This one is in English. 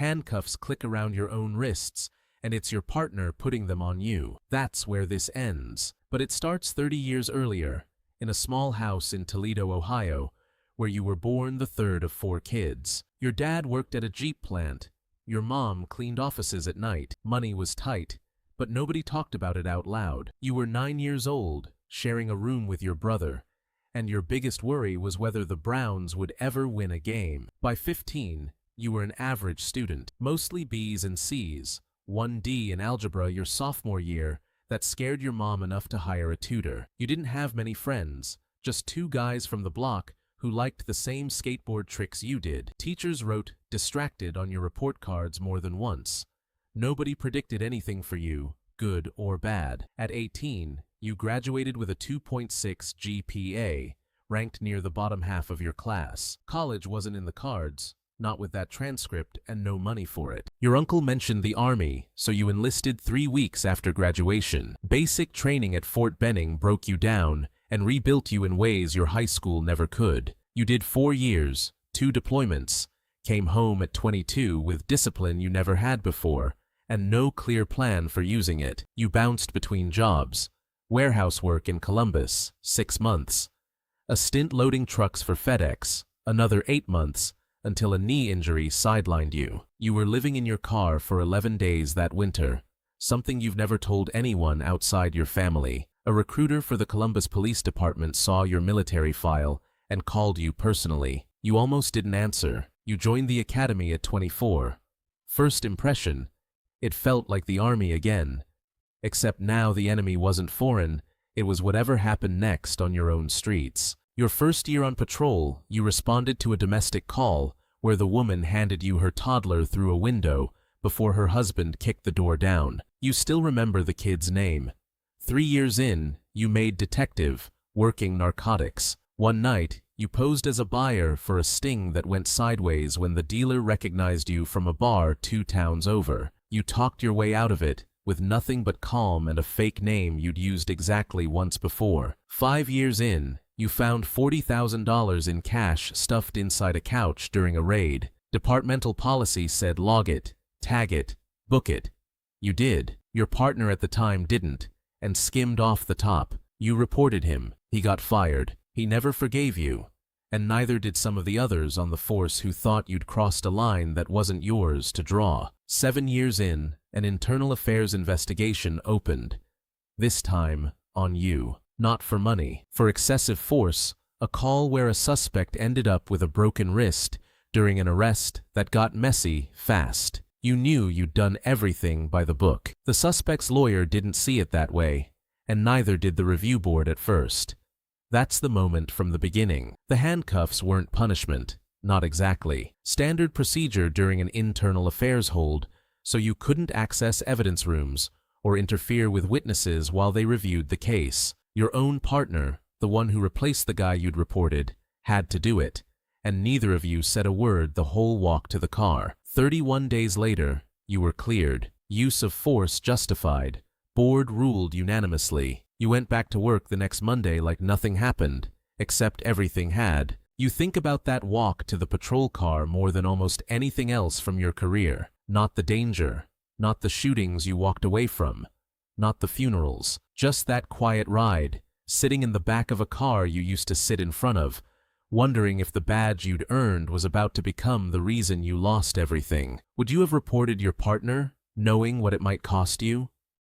Handcuffs click around your own wrists, and it's your partner putting them on you. That's where this ends. But it starts 30 years earlier, in a small house in Toledo, Ohio, where you were born the third of 4 kids. Your dad worked at a Jeep plant. Your mom cleaned offices at night. Money was tight, but nobody talked about it out loud. You were 9 years old, sharing a room with your brother, and your biggest worry was whether the Browns would ever win a game. By 15, you were an average student, mostly B's and C's, 1 D in algebra your sophomore year that scared your mom enough to hire a tutor. You didn't have many friends, just 2 guys from the block who liked the same skateboard tricks you did. Teachers wrote "distracted" on your report cards more than once. Nobody predicted anything for you, good or bad. At 18, you graduated with a 2.6 GPA, ranked near the bottom half of your class. College wasn't in the cards, not with that transcript and no money for it. Your uncle mentioned the army, so you enlisted 3 weeks after graduation. Basic training at Fort Benning broke you down and rebuilt you in ways your high school never could. You did 4 years, 2 deployments, came home at 22 with discipline you never had before, and no clear plan for using it. You bounced between jobs. Warehouse work in Columbus, 6 months. A stint loading trucks for FedEx, another 8 months, until a knee injury sidelined you. You were living in your car for 11 days that winter, something you've never told anyone outside your family. A recruiter for the Columbus Police Department saw your military file and called you personally. You almost didn't answer. You joined the academy at 24. First impression, it felt like the army again. Except now the enemy wasn't foreign, it was whatever happened next on your own streets. Your first year on patrol, you responded to a domestic call where the woman handed you her toddler through a window before her husband kicked the door down. You still remember the kid's name. 3 years in, you made detective, working narcotics. One night, you posed as a buyer for a sting that went sideways when the dealer recognized you from a bar 2 towns over. You talked your way out of it, with nothing but calm and a fake name you'd used exactly once before. 5 years in, you found $40,000 in cash stuffed inside a couch during a raid. Departmental policy said log it, tag it, book it. You did. Your partner at the time didn't, and skimmed off the top. You reported him. He got fired. He never forgave you, and neither did some of the others on the force who thought you'd crossed a line that wasn't yours to draw. 7 years in, an internal affairs investigation opened. This time, on you. Not for money, for excessive force, a call where a suspect ended up with a broken wrist during an arrest that got messy fast. You knew you'd done everything by the book. The suspect's lawyer didn't see it that way, and neither did the review board at first. That's the moment from the beginning. The handcuffs weren't punishment, not exactly. Standard procedure during an internal affairs hold, so you couldn't access evidence rooms or interfere with witnesses while they reviewed the case. Your own partner, the one who replaced the guy you'd reported, had to do it, and neither of you said a word the whole walk to the car. 31 days later, you were cleared. Use of force justified. Board ruled unanimously. You went back to work the next Monday like nothing happened, except everything had. You think about that walk to the patrol car more than almost anything else from your career. Not the danger, not the shootings you walked away from, not the funerals, just that quiet ride, sitting in the back of a car you used to sit in front of, wondering if the badge you'd earned was about to become the reason you lost everything. Would you have reported your partner, knowing what it might cost you?